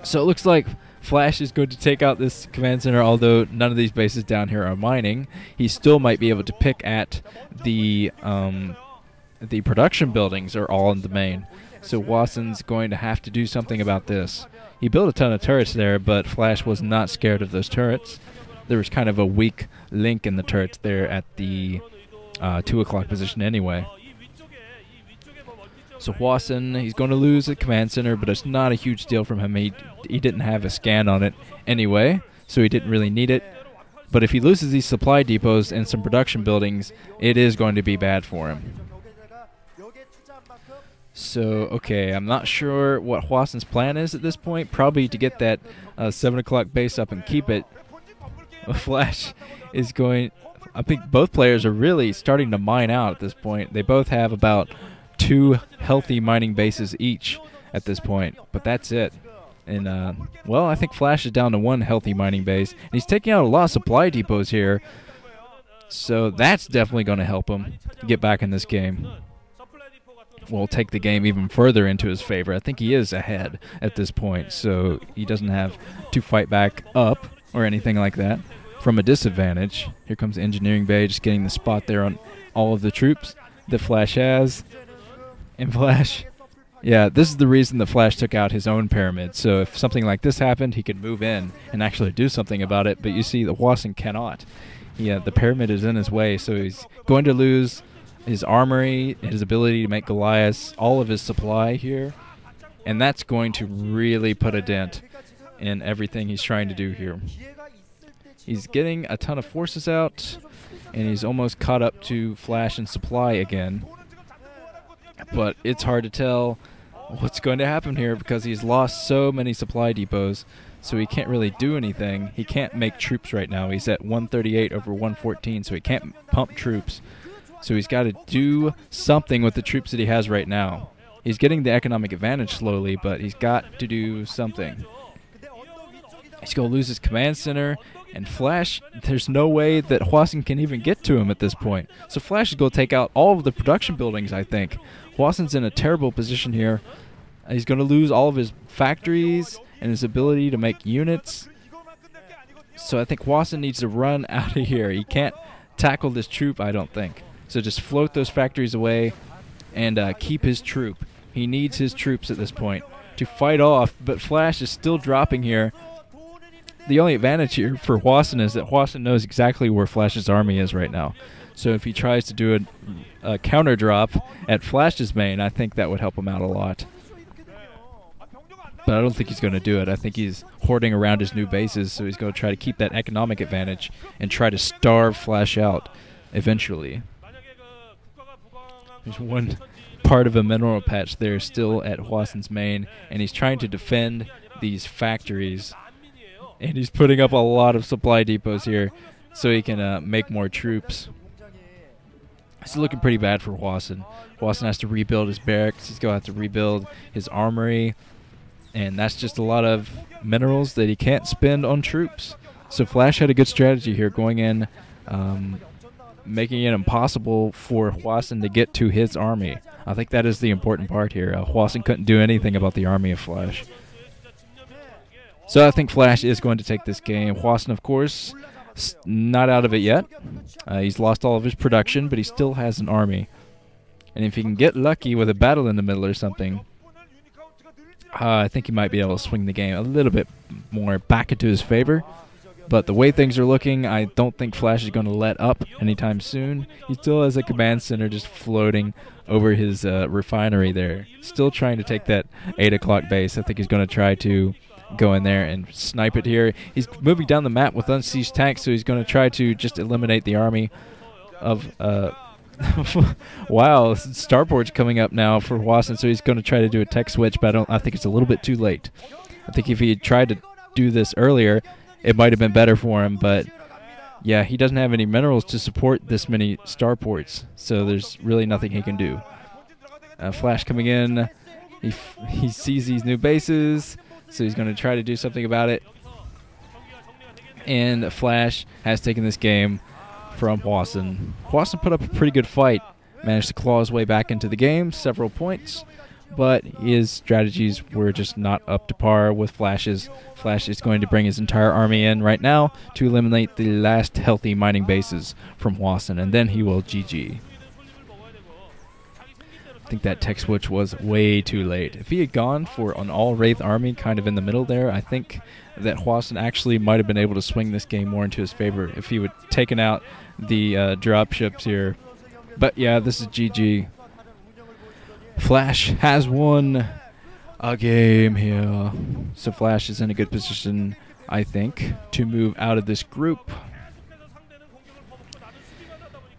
So it looks like Flash is going to take out this command center, although none of these bases down here are mining. He still might be able to pick at the production buildings are all in the main. So Wasson's going to have to do something about this. He built a ton of turrets there, but Flash was not scared of those turrets. There was kind of a weak link in the turrets there at the 2 o'clock position anyway. So Hwasin, he's going to lose the command center, but it's not a huge deal from him. He didn't have a scan on it anyway, so he didn't really need it. But if he loses these supply depots and some production buildings, it is going to be bad for him. So, okay, I'm not sure what Hwasin's plan is at this point. Probably to get that 7 o'clock base up and keep it. Flash is going... I think both players are really starting to mine out at this point. They both have about 2 healthy mining bases each at this point, but that's it. And, well, I think Flash is down to 1 healthy mining base. And he's taking out a lot of supply depots here, so that's definitely going to help him get back in this game. Will take the game even further into his favor. I think he is ahead at this point, so he doesn't have to fight back up or anything like that from a disadvantage. Here comes the engineering bay, just getting the spot there on all of the troops that Flash has. And Flash, yeah, this is the reason that Flash took out his own pyramid. So if something like this happened, he could move in and actually do something about it. But you see, the Wasson cannot. Yeah, the pyramid is in his way, so he's going to lose his armory, his ability to make Goliaths, all of his supply here. And that's going to really put a dent in everything he's trying to do here. He's getting a ton of forces out, and he's almost caught up to Flash and supply again. But it's hard to tell what's going to happen here because he's lost so many supply depots, so he can't really do anything. He can't make troops right now. He's at 138 over 114, so he can't pump troops. So he's got to do something with the troops that he has right now. He's getting the economic advantage slowly, but he's got to do something. He's going to lose his command center, and Flash, there's no way that Hwasin can even get to him at this point. So Flash is going to take out all of the production buildings, I think. Hwasin's in a terrible position here. He's going to lose all of his factories and his ability to make units. So I think Wasson needs to run out of here. He can't tackle this troop, I don't think. So just float those factories away and keep his troop. He needs his troops at this point to fight off, but Flash is still dropping here. The only advantage here for Hwasin is that Hwasin knows exactly where Flash's army is right now. So if he tries to do a counter drop at Flash's main, I think that would help him out a lot. But I don't think he's going to do it. I think he's hoarding around his new bases, so he's going to try to keep that economic advantage and try to starve Flash out eventually. There's one part of a mineral patch there still at Hwasin's main, and he's trying to defend these factories. And he's putting up a lot of supply depots here so he can make more troops. It's looking pretty bad for Hwasin. Hwasin has to rebuild his barracks. He's going to have to rebuild his armory. And that's just a lot of minerals that he can't spend on troops. So Flash had a good strategy here going in, making it impossible for Hwasin to get to his army. I think that is the important part here. Hwasin couldn't do anything about the army of Flash. So I think Flash is going to take this game. Hwasin, of course, not out of it yet. He's lost all of his production, but he still has an army. And if he can get lucky with a battle in the middle or something, I think he might be able to swing the game a little bit more back into his favor. But the way things are looking, I don't think Flash is going to let up anytime soon. He still has a command center just floating over his refinery there. Still trying to take that 8 o'clock base. I think he's going to try to go in there and snipe it here. He's moving down the map with unsieged tanks, so he's going to try to just eliminate the army of... wow, starport's coming up now for Wasson, so he's going to try to do a tech switch, but I think it's a little bit too late. I think if he had tried to do this earlier, it might have been better for him, but yeah, he doesn't have any minerals to support this many starports, so there's really nothing he can do. Flash coming in, he sees these new bases, so he's going to try to do something about it. And Flash has taken this game from Hwasin. Hwasin put up a pretty good fight, managed to claw his way back into the game, several points, but his strategies were just not up to par with Flash's. Flash is going to bring his entire army in right now to eliminate the last healthy mining bases from Wasson, and then he will GG. I think that tech switch was way too late. If he had gone for an all-Wraith army kind of in the middle there, I think that Hwasin actually might have been able to swing this game more into his favor if he would have taken out the dropships here. But yeah, this is GG. Flash has won a game here. So Flash is in a good position, I think, to move out of this group.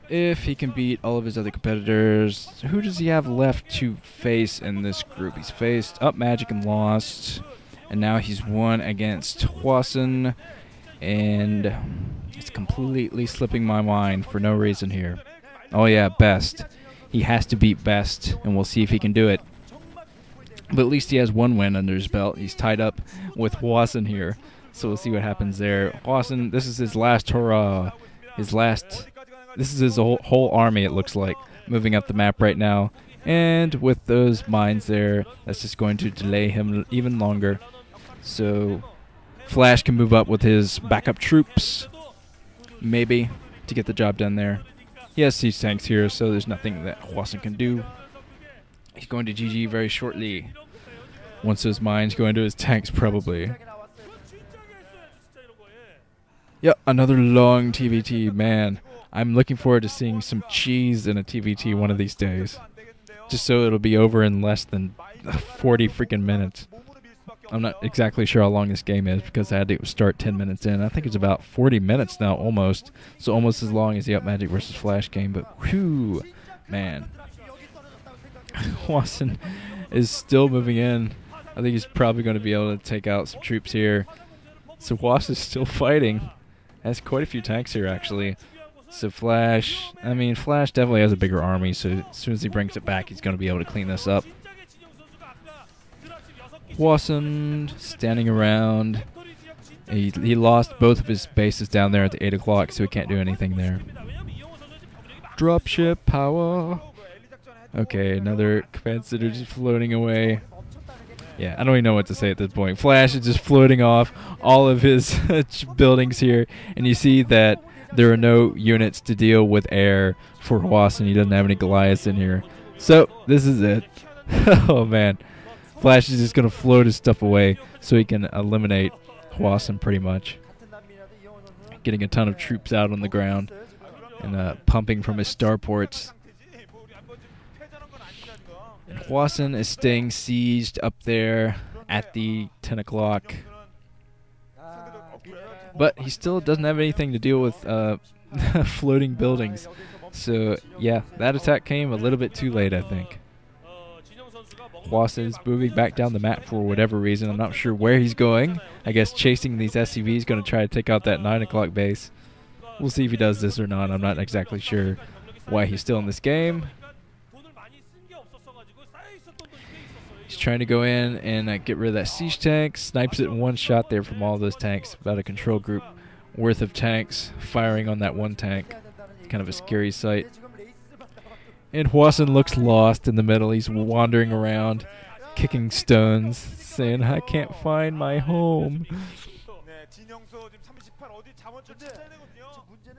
If he can beat all of his other competitors, who does he have left to face in this group? He's faced Up Magic and lost, and now he's won against Hwasin, and it's completely slipping my mind for no reason here. Oh yeah, Best. He has to beat Best, and we'll see if he can do it. But at least he has one win under his belt. He's tied up with Hwasin here, so we'll see what happens there. Hwasin, this is his last hurrah. This is his whole army, it looks like, moving up the map right now. And with those mines there, that's just going to delay him even longer. So Flash can move up with his backup troops, maybe, to get the job done there. He has siege tanks here, so there's nothing that Hwasin can do. He's going to GG very shortly. Once those mines go into his tanks, probably. Yep, another long TVT, man. I'm looking forward to seeing some cheese in a TVT one of these days. Just so it'll be over in less than 40 freaking minutes. I'm not exactly sure how long this game is because I had to start 10 minutes in. I think it's about 40 minutes now, almost. So almost as long as the Up Magic versus Flash game. But whew, man. Wasson is still moving in. I think he's probably going to be able to take out some troops here. So Wasson is still fighting. Has quite a few tanks here, actually. So Flash definitely has a bigger army, so as soon as he brings it back, he's going to be able to clean this up. Wasson standing around. He lost both of his bases down there at the 8 o'clock, so he can't do anything there. Dropship power. Okay, another command center just floating away. Yeah, I don't even know what to say at this point. Flash is just floating off all of his buildings here, and you see that there are no units to deal with air for Hwasin. He doesn't have any Goliaths in here. So, this is it. Oh, man. Flash is just going to float his stuff away so he can eliminate Hwasin pretty much. Getting a ton of troops out on the ground and pumping from his starports. And Hwasin is staying sieged up there at the 10 o'clock. But he still doesn't have anything to deal with floating buildings. So, yeah, that attack came a little bit too late, I think. Hwasin is moving back down the map for whatever reason. I'm not sure where he's going. I guess chasing these SCVs, going to try to take out that 9 o'clock base. We'll see if he does this or not. I'm not exactly sure why he's still in this game. He's trying to go in and get rid of that siege tank. Snipes it in one shot there from all those tanks. About a control group worth of tanks firing on that one tank. Kind of a scary sight. And Hwasin looks lost in the middle. He's wandering around, kicking stones, saying, "I can't find my home."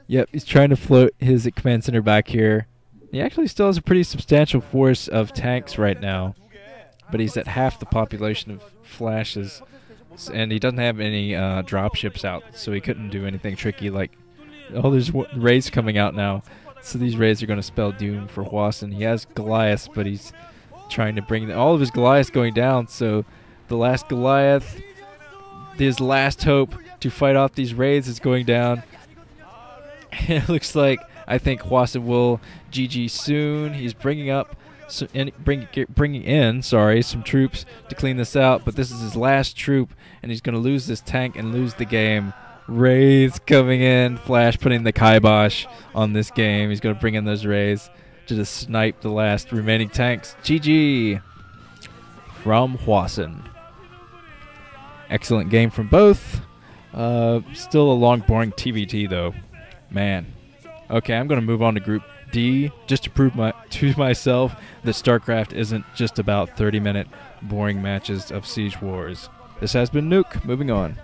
Yep, he's trying to float his command center back here. He actually still has a pretty substantial force of tanks right now. But he's at half the population of Flashes, and he doesn't have any dropships out, so he couldn't do anything tricky like, oh, there's raids coming out now, so these raids are going to spell doom for Hwasin. He has Goliaths, but he's trying to bring all of his Goliaths going down, so the last Goliath, his last hope to fight off these raids is going down. It looks like, I think Hwasin will GG soon. He's bringing up bringing in some troops to clean this out, but this is his last troop, and he's going to lose this tank and lose the game. Wraiths coming in, Flash putting the kibosh on this game. He's going to bring in those Wraiths to just snipe the last remaining tanks. GG from Hwasin. Excellent game from both. Still a long, boring TVT though. Man. Okay, I'm going to move on to Group D just to prove to myself that StarCraft isn't just about 30-minute boring matches of Siege Wars. This has been Nuke. Moving on.